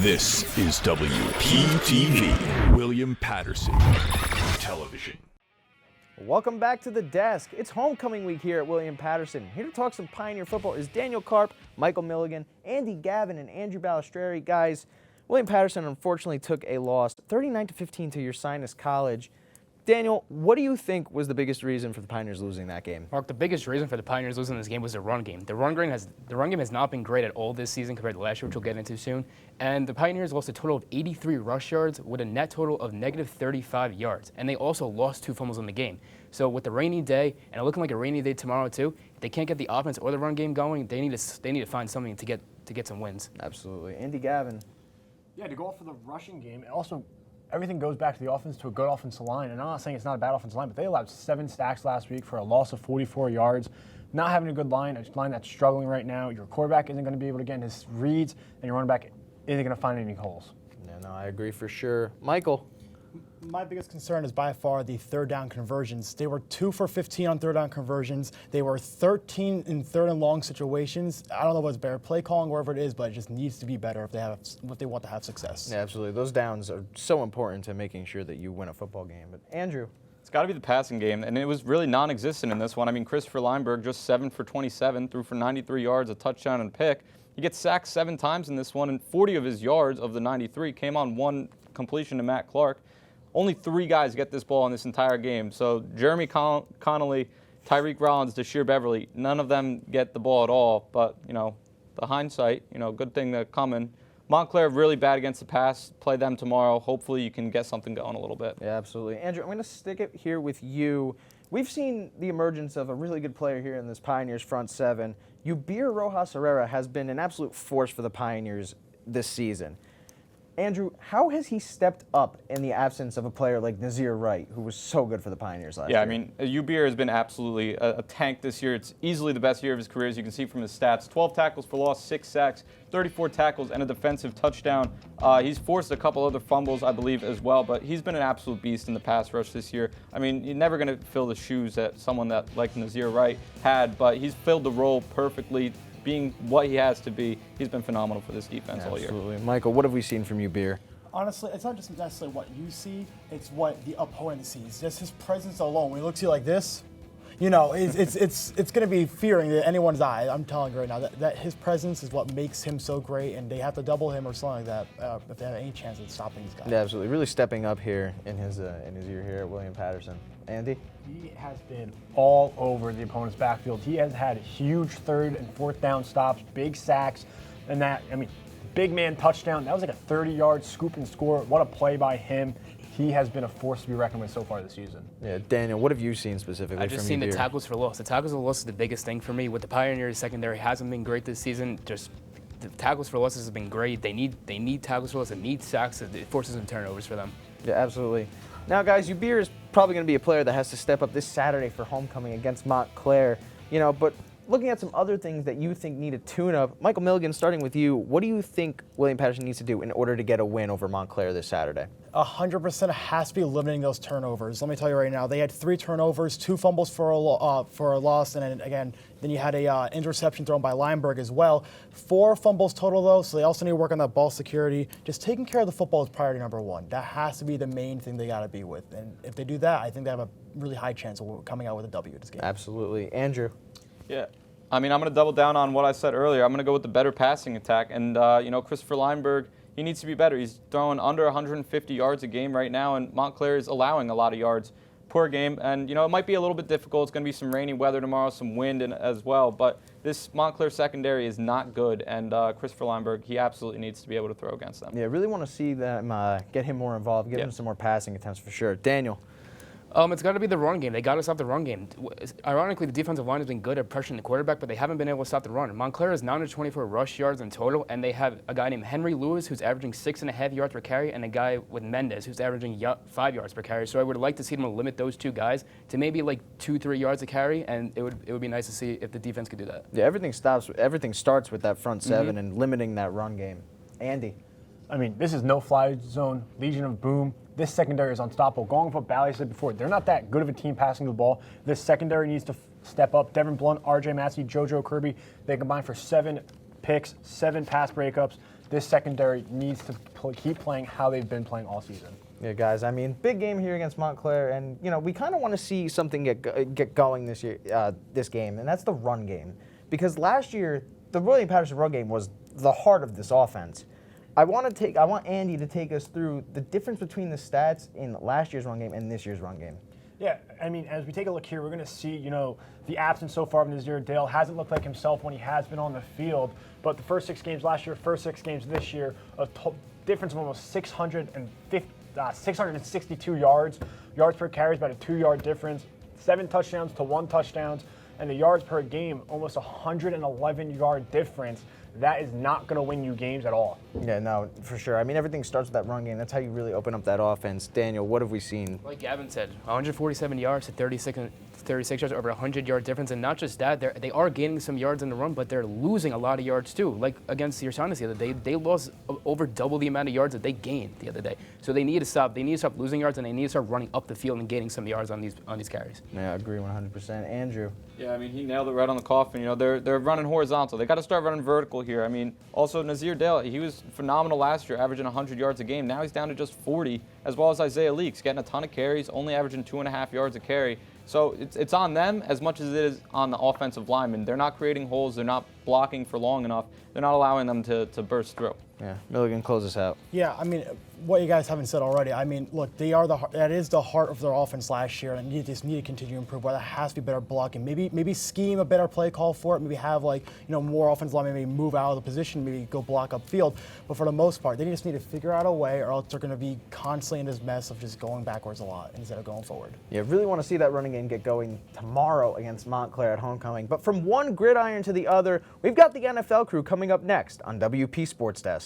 This is WPTV, William Paterson Television. Welcome back to the desk. It's homecoming week here at William Paterson. Here to talk some Pioneer football is Daniel Karp, Michael Milligan, Andy Gavin, and Andrew Ballistreri. Guys, William Paterson unfortunately took a loss, 39-15 to Ursinus College. Daniel, what do you think was the biggest reason for the Pioneers losing that game? Mark, the biggest reason for the Pioneers losing this game was the run game. The run game has not been great at all this season compared to last year, which we'll get into soon. And the Pioneers lost a total of 83 rush yards with a net total of negative 35 yards. And they also lost 2 fumbles in the game. So with the rainy day, and looking like a rainy day tomorrow too, if they can't get the offense or the run game going, they need to find something to get some wins. Absolutely. Andy Gavin. Yeah, to go off for the rushing game, and also everything goes back to the offense, to a good offensive line. And I'm not saying it's not a bad offensive line, but they allowed 7 sacks last week for a loss of 44 yards. Not having a good line, a line that's struggling right now. Your quarterback isn't going to be able to get in his reads, and your running back isn't going to find any holes. No, I agree for sure. Michael. My biggest concern is by far the third down conversions. They were 2 for 15 on third down conversions. They were 13 in third and long situations. I don't know what's better, play calling, wherever it is, but it just needs to be better if they want to have success. Yeah, absolutely. Those downs are so important to making sure that you win a football game. But Andrew. It's got to be the passing game, and it was really non-existent in this one. I mean, Christopher Lineberg just 7 for 27, threw for 93 yards, a touchdown and a pick. He gets sacked 7 times in this one, and 40 of his yards of the 93 came on one completion to Matt Clarke. Only 3 guys get this ball in this entire game. So Jeremy Connolly, Tyreek Rollins, Dashir Beverly, none of them get the ball at all. But, the hindsight, good thing to come in. Montclair really bad against the pass. Play them tomorrow. Hopefully you can get something going a little bit. Yeah, absolutely. Andrew, I'm going to stick it here with you. We've seen the emergence of a really good player here in this Pioneers front 7. Yubir Rojas Herrera has been an absolute force for the Pioneers this season. Andrew, how has he stepped up in the absence of a player like Nazir Wright, who was so good for the Pioneers last year? Yeah, I mean, Yubir has been absolutely a tank this year. It's easily the best year of his career, as you can see from his stats. 12 tackles for loss, 6 sacks, 34 tackles, and a defensive touchdown. He's forced a couple other fumbles, I believe, as well, but he's been an absolute beast in the pass rush this year. I mean, you're never going to fill the shoes that someone that like Nazir Wright had, but he's filled the role perfectly. Being what he has to be, he's been phenomenal for this defense all year. Absolutely. Michael, what have we seen from you, Beer? Honestly, it's not just necessarily what you see, it's what the opponent sees. Just his presence alone. When he looks at you like this, it's going to be fearing in anyone's eye. I'm telling you right now that his presence is what makes him so great, and they have to double him or something like that if they have any chance of stopping these guys. Yeah, absolutely. Really stepping up here in his year here at William Paterson. Andy? He has been all over the opponent's backfield. He has had huge 3rd and 4th down stops, big sacks, and big man touchdown. That was like a 30-yard scoop and score. What a play by him. He has been a force to be reckoned with so far this season. Yeah, Daniel, what have you seen specifically from I've just seen Beer? the tackles for loss. The tackles for loss is the biggest thing for me. With the Pioneers secondary hasn't been great this season. Just the tackles for losses have been great. They need tackles for loss. They need sacks. It forces some turnovers for them. Yeah, absolutely. Now, guys, Yubir is probably going to be a player that has to step up this Saturday for homecoming against Montclair. But looking at some other things that you think need a tune-up, Michael Milligan, starting with you, what do you think William Paterson needs to do in order to get a win over Montclair this Saturday? 100% has to be limiting those turnovers. Let me tell you right now, they had 3 turnovers, 2 fumbles for a loss, and then you had a interception thrown by Lineberg as well. 4 fumbles total though, so they also need to work on that ball security. Just taking care of the football is priority number 1. That has to be the main thing they got to be with, and if they do that, I think they have a really high chance of coming out with a W this game. Absolutely, Andrew. Yeah. I mean, I'm going to double down on what I said earlier. I'm going to go with the better passing attack. And, Christopher Lineberg, he needs to be better. He's throwing under 150 yards a game right now, and Montclair is allowing a lot of yards per game. And, it might be a little bit difficult. It's going to be some rainy weather tomorrow, some wind as well. But this Montclair secondary is not good. And Christopher Lineberg, he absolutely needs to be able to throw against them. Yeah, really want to see them get him more involved, give him some more passing attempts for sure. Daniel. It's got to be the run game. They got to stop the run game. Ironically, the defensive line has been good at pressuring the quarterback, but they haven't been able to stop the run. Montclair is 924 rush yards in total, and they have a guy named Henry Lewis who's averaging 6.5 yards per carry, and a guy with Mendez who's averaging 5 yards per carry. So I would like to see them limit those 2 guys to maybe like 2-3 yards a carry, and it would be nice to see if the defense could do that. Yeah, everything starts with that front 7 and limiting that run game. Andy. I mean, this is no-fly zone, Legion of Boom. This secondary is unstoppable. Going with what Bally said before, they're not that good of a team passing the ball. This secondary needs to step up. Devin Blunt, RJ Massey, JoJo Kirby, they combined for 7 picks, 7 pass breakups. this secondary needs to keep playing how they've been playing all season. Yeah, guys. I mean, big game here against Montclair, and we kind of want to see something get going this year, this game, and that's the run game. Because last year, the William Paterson run game was the heart of this offense. I want Andy to take us through the difference between the stats in last year's run game and this year's run game. Yeah, I mean, as we take a look here, we're going to see, the absence so far of Nazir Dale hasn't looked like himself when he has been on the field. But the first 6 games last year, first 6 games this year, a difference of almost 662 yards. Yards per carry is about a 2-yard difference. 7 touchdowns to 1 touchdown. And the yards per game, almost 111-yard difference. That is not going to win you games at all. Yeah, no, for sure. I mean, everything starts with that run game. That's how you really open up that offense. Daniel, what have we seen? Like Gavin said, 147 yards to 36 yards, over 100-yard difference. And not just that, they are gaining some yards in the run, but they're losing a lot of yards too. Like against your Sounders the other day, they lost over double the amount of yards that they gained the other day. So they need to stop. They need to stop losing yards, and they need to start running up the field and gaining some yards on these carries. Yeah, I agree 100%. Andrew. Yeah, I mean, he nailed it right on the coffin. They're running horizontal. They got to start running vertical here. I mean, also Nazir Dale, he was phenomenal last year, averaging 100 yards a game. Now he's down to just 40, as well as Isaiah Leaks, getting a ton of carries, only averaging 2.5 yards a carry. So it's on them as much as it is on the offensive linemen. They're not creating holes. They're not blocking for long enough. They're not allowing them to burst through. Yeah, Milligan, close us out. Yeah, I mean, what you guys haven't said already. I mean, look, that is the heart of their offense last year, and you just need to continue to improve. Where there has to be better blocking. Maybe scheme a better play call for it. Maybe have more offensive linemen maybe move out of the position, maybe go block upfield. But for the most part, they just need to figure out a way, or else they're going to be constantly in this mess of just going backwards a lot instead of going forward. Yeah, really want to see that running game get going tomorrow against Montclair at homecoming. But from one gridiron to the other, we've got the NFL crew coming up next on WP Sports Desk.